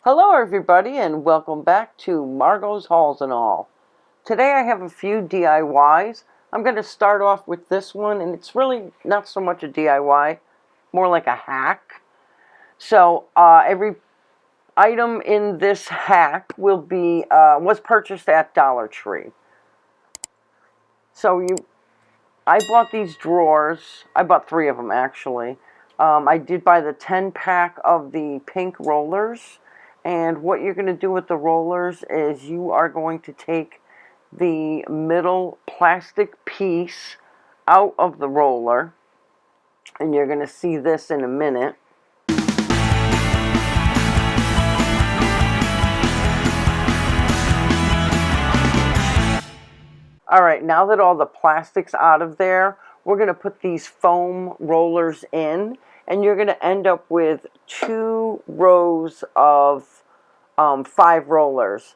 Hello everybody and welcome back to Margot's Hauls and All. Today I have a few DIYs. I'm going to start off with this one, and it's really not so much a DIY, more like a hack. So every item in this hack was purchased at Dollar Tree. I bought these drawers. I bought 3 of them actually. I did buy the 10-pack of the pink rollers. And what you're going to do with the rollers is you are going to take the middle plastic piece out of the roller. And you're going to see this in a minute. Alright, now that all the plastic's out of there, we're going to put these foam rollers in. And you're going to end up with 2 rows of 5 rollers.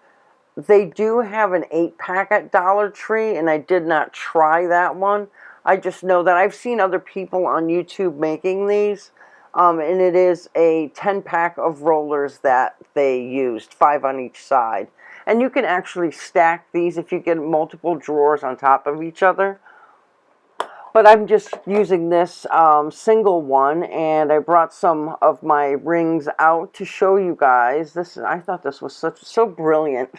They do have an 8-pack at Dollar Tree, and I did not try that one. I just know that I've seen other people on YouTube making these, and it is a 10-pack of rollers that they used, 5 on each side. And you can actually stack these if you get multiple drawers on top of each other. But I'm just using this single one, and I brought some of my rings out to show you guys. I thought this was so brilliant.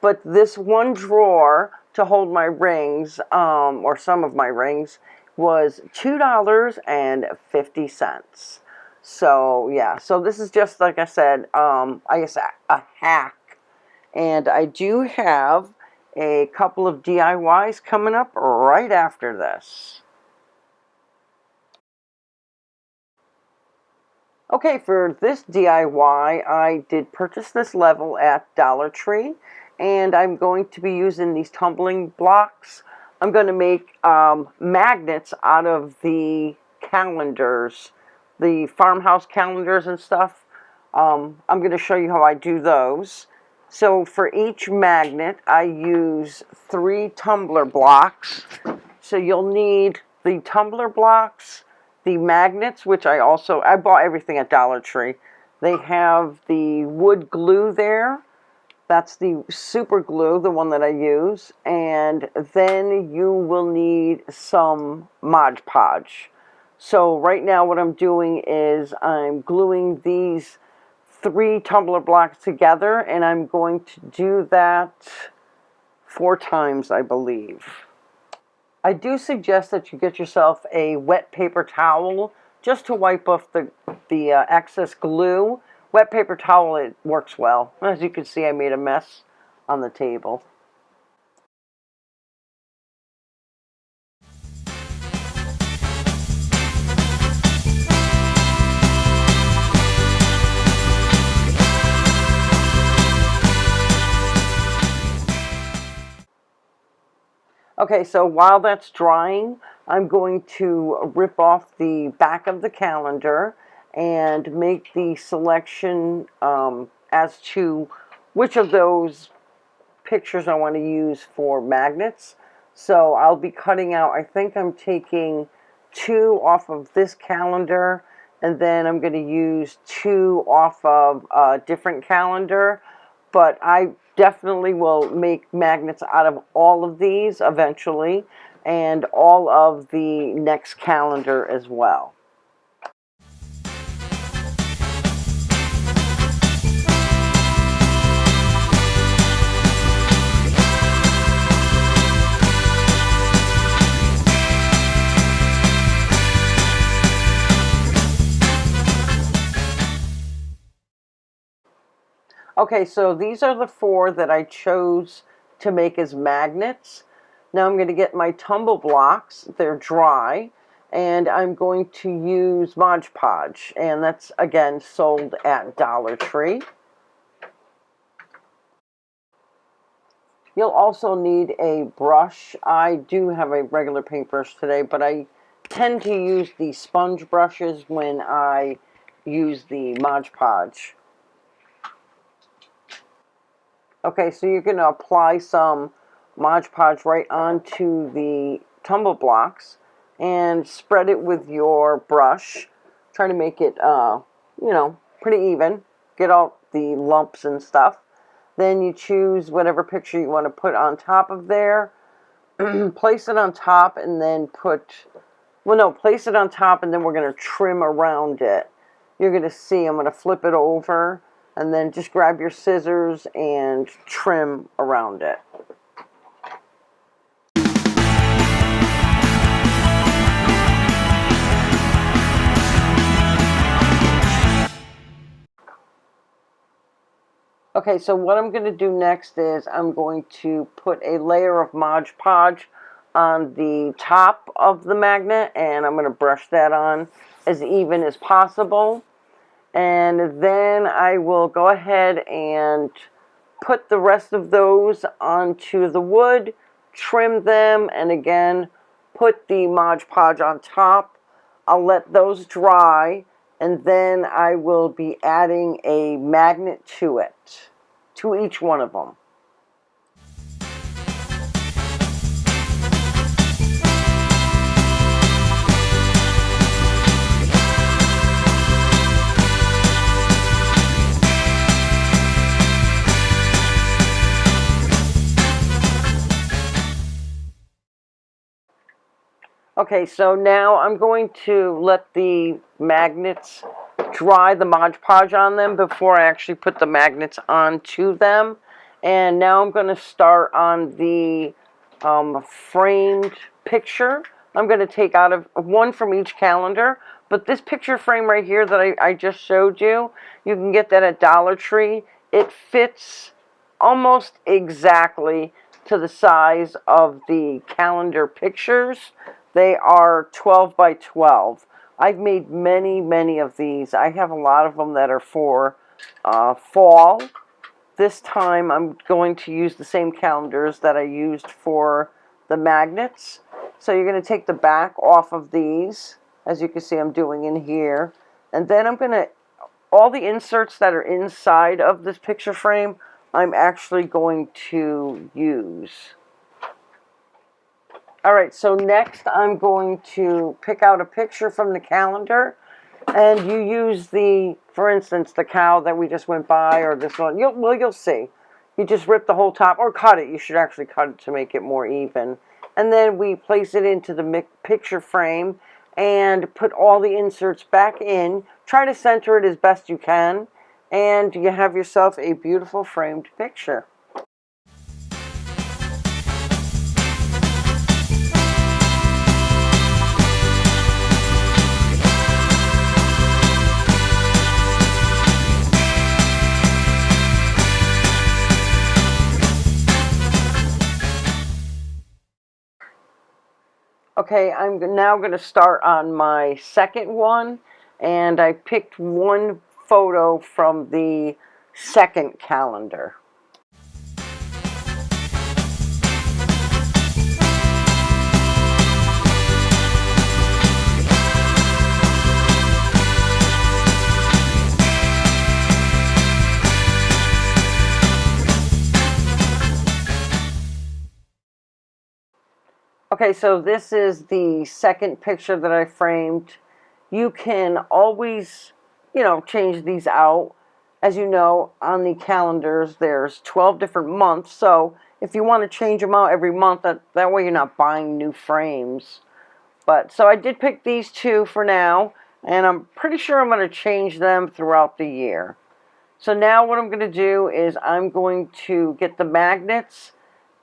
But this one drawer to hold my rings, or some of my rings, was $2.50. So yeah, so this is just, like I said, I guess a hack. And I do have a couple of DIYs coming up right after this. Okay, for this DIY, I did purchase this level at Dollar Tree, and I'm going to be using these tumbling blocks. I'm going to make magnets out of the calendars, the farmhouse calendars and stuff. I'm going to show you how I do those. So for each magnet, I use 3 tumbler blocks. So you'll need the tumbler blocks, the magnets, which I bought everything at Dollar Tree. They have the wood glue there. That's the super glue, the one that I use. And then you will need some Mod Podge. So right now what I'm doing is I'm gluing these 3 tumbler blocks together, and I'm going to do that 4 times, I believe. I do suggest that you get yourself a wet paper towel just to wipe off the excess glue. Wet paper towel, it works well. As you can see, I made a mess on the table. Okay, so while that's drying, I'm going to rip off the back of the calendar and make the selection as to which of those pictures I want to use for magnets. So I'll be cutting out, I think I'm taking 2 off of this calendar, and then I'm going to use 2 off of a different calendar. But I definitely will make magnets out of all of these eventually, and all of the next calendar as well. Okay, so these are the 4 that I chose to make as magnets. Now I'm going to get my tumble blocks. They're dry. And I'm going to use Mod Podge. And that's, again, sold at Dollar Tree. You'll also need a brush. I do have a regular paintbrush today, but I tend to use the sponge brushes when I use the Mod Podge. Okay, so you're going to apply some Mod Podge right onto the tumble blocks and spread it with your brush. Try to make it, pretty even. the lumps and stuff. Then you choose whatever picture you want to put on top of there. Place it on top and then place it on top and then we're going to trim around it. You're going to see, I'm going to flip it over and then just grab your scissors and trim around it. Okay, so what I'm going to do next is I'm going to put a layer of Mod Podge on the top of the magnet, and I'm going to brush that on as even as possible. And then I will go ahead and put the rest of those onto the wood, trim them, and again, put the Mod Podge on top. I'll let those dry, and then I will be adding a magnet to it, to each one of them. Okay, so now I'm going to let the magnets dry, the Mod Podge on them, before I actually put the magnets onto them. And now I'm going to start on the framed picture. I'm going to take out of one from each calendar. But this picture frame right here that I just showed you, you can get that at Dollar Tree. It fits almost exactly to the size of the calendar pictures. They are 12 by 12. I've made many, many of these. I have a lot of them that are for fall. This time I'm going to use the same calendars that I used for the magnets. So you're going to take the back off of these, as you can see I'm doing in here. And then I'm going to, all the inserts that are inside of this picture frame, I'm actually going to use. Alright, so next I'm going to pick out a picture from the calendar, and you use the, for instance, the cow that we just went by, or this one. You'll see. You just rip the whole top, or cut it. You should actually cut it to make it more even. And then we place it into the picture frame and put all the inserts back in. Try to center it as best you can, and you have yourself a beautiful framed picture. Okay, I'm now going to start on my second one, and I picked one photo from the second calendar. Okay, so this is the second picture that I framed. You can always, change these out. As you know, on the calendars, there's 12 different months. So if you want to change them out every month, that way you're not buying new frames. So I did pick these two for now, and I'm pretty sure I'm going to change them throughout the year. So now what I'm going to do is I'm going to get the magnets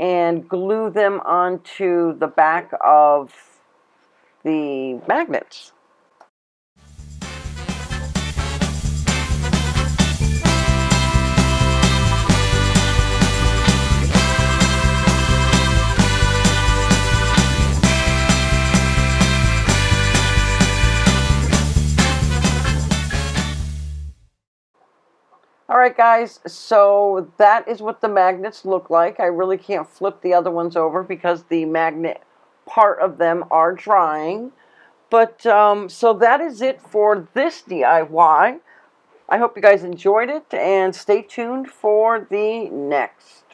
and glue them onto the back of the magnets. Alright guys, so that is what the magnets look like. I really can't flip the other ones over because the magnet part of them are drying. But, so that is it for this DIY. I hope you guys enjoyed it, and stay tuned for the next.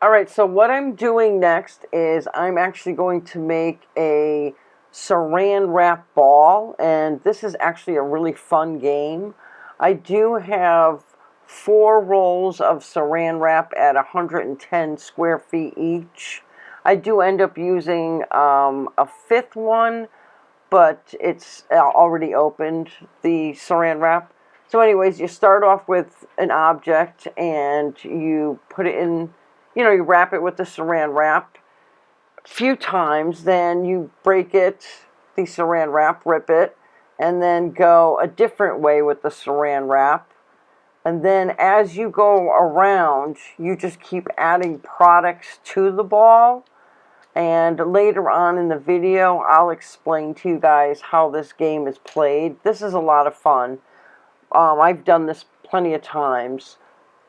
Alright, so what I'm doing next is I'm actually going to make a Saran wrap ball, and this is actually a really fun game. I do have 4 rolls of Saran wrap at 110 square feet each. I do end up using a 5th one, but it's already opened, the Saran wrap. So anyways, you start off with an object and you put it in, you wrap it with the Saran wrap a few times, then you break it, the Saran wrap, rip it, and then go a different way with the Saran wrap. And then as you go around, you just keep adding products to the ball. And later on in the video, I'll explain to you guys how this game is played. This is a lot of fun. I've done this plenty of times.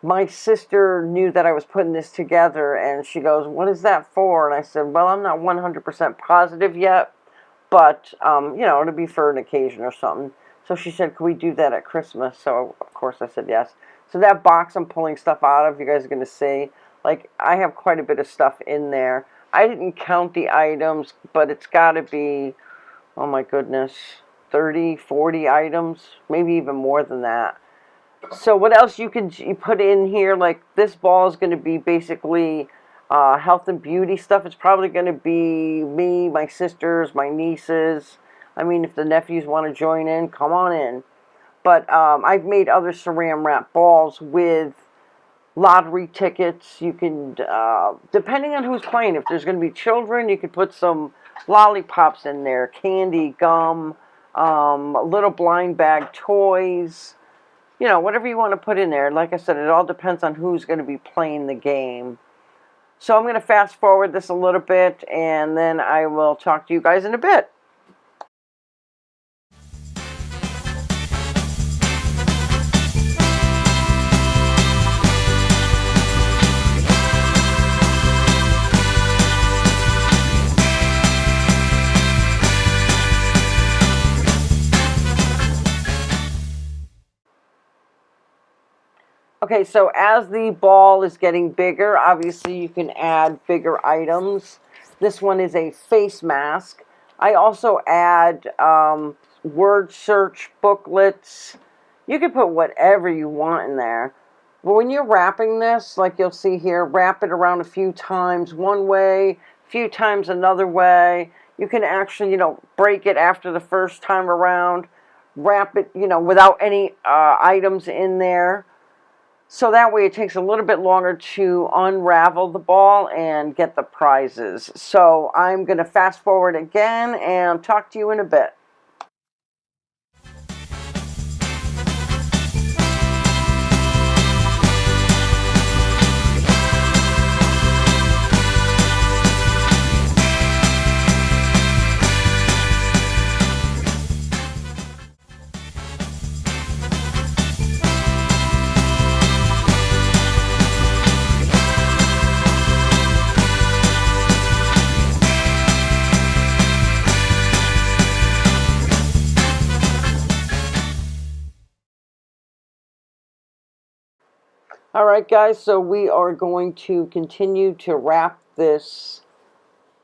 My sister knew that I was putting this together, and she goes, "What is that for?" And I said, "Well, I'm not 100% positive yet, but, it'll be for an occasion or something." So she said, "Could we do that at Christmas?" So, of course, I said yes. So that box I'm pulling stuff out of, you guys are going to see, like, I have quite a bit of stuff in there. I didn't count the items, but it's got to be, oh my goodness, 30, 40 items, maybe even more than that. So what else you put in here? Like, this ball is going to be basically health and beauty stuff. It's probably going to be me, my sisters, my nieces. I mean, if the nephews want to join in, come on in. But I've made other Saran wrap balls with lottery tickets. You can, depending on who's playing, if there's going to be children, you could put some lollipops in there, candy, gum, little blind bag toys, whatever you want to put in there. Like I said, it all depends on who's going to be playing the game. So I'm going to fast forward this a little bit, and then I will talk to you guys in a bit. Okay, so as the ball is getting bigger, obviously you can add bigger items. This one is a face mask. I also add word search booklets. You can put whatever you want in there. But when you're wrapping this, like you'll see here, wrap it around a few times one way, a few times another way. You can actually, break it after the first time around, wrap it, without any items in there. So that way it takes a little bit longer to unravel the ball and get the prizes. So I'm going to fast forward again and talk to you in a bit. All right, guys, so we are going to continue to wrap this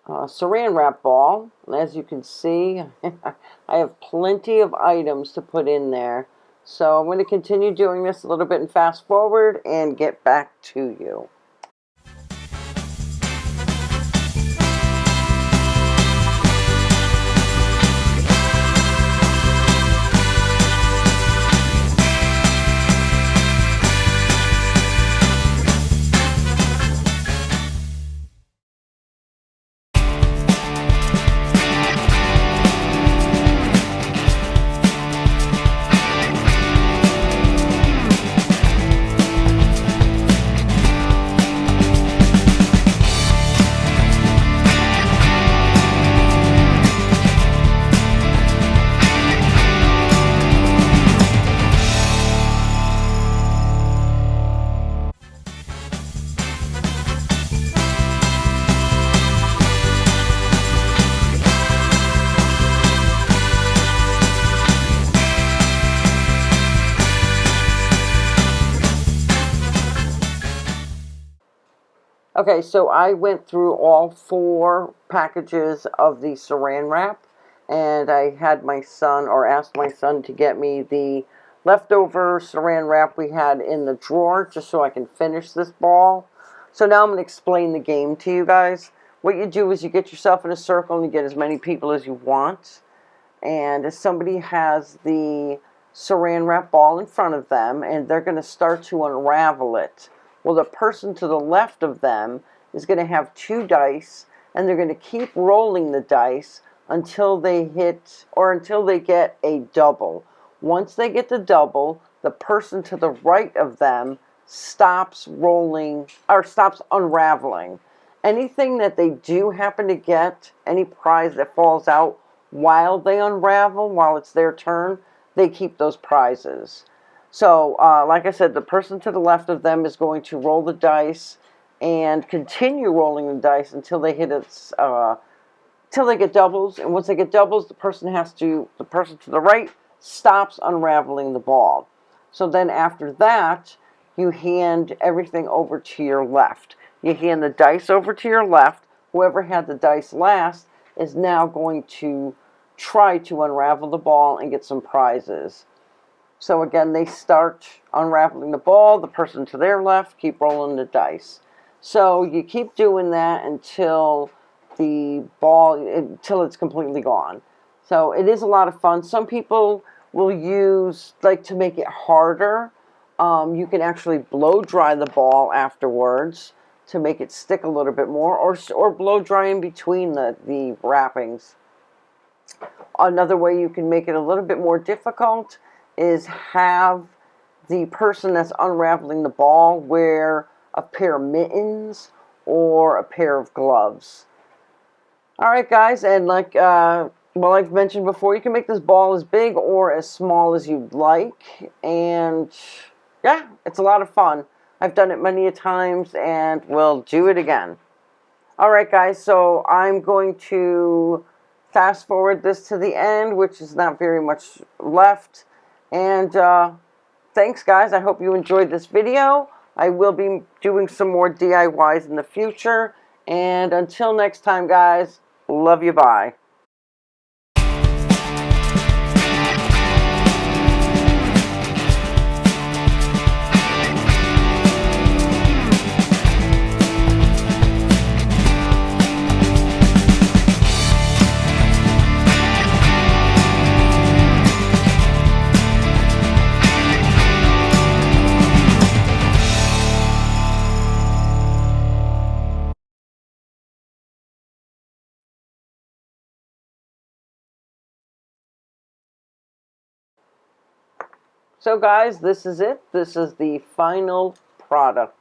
Saran wrap ball. And as you can see, I have plenty of items to put in there. So I'm going to continue doing this a little bit and fast forward and get back to you. Okay, so I went through all 4 packages of the Saran wrap, and I had my son, or asked my son, to get me the leftover saran wrap we had in the drawer just so I can finish this ball. So now I'm going to explain the game to you guys. What you do is you get yourself in a circle and you get as many people as you want. And if somebody has the saran wrap ball in front of them and they're going to start to unravel it, well, the person to the left of them is going to have 2 dice and they're going to keep rolling the dice until they hit or until they get a double. Once they get the double, the person to the right of them stops rolling or stops unraveling. Anything that they do happen to get, any prize that falls out while they unravel, while it's their turn, they keep those prizes. So, like I said, the person to the left of them is going to roll the dice and continue rolling the dice until they hit its, till they get doubles. And once they get doubles, the person to the right stops unraveling the ball. So then after that, you hand everything over to your left. You hand the dice over to your left. Whoever had the dice last is now going to try to unravel the ball and get some prizes. So again, they start unraveling the ball. The person to their left keep rolling the dice. So you keep doing that until until it's completely gone. So it is a lot of fun. Some people will use, like, to make it harder, you can actually blow dry the ball afterwards to make it stick a little bit more, or blow dry in between the wrappings. Another way you can make it a little bit more difficult is have the person that's unraveling the ball wear a pair of mittens or a pair of gloves. All right, guys, and well, I've mentioned before, you can make this ball as big or as small as you'd like, and yeah, it's a lot of fun. I've done it many a times, and we'll do it again. All right, guys, so I'm going to fast forward this to the end, which is not very much left, and thanks, guys. I hope you enjoyed this video. I will be doing some more DIYs in the future, and until next time, guys, love you, bye. So, guys, this is it. This is the final product.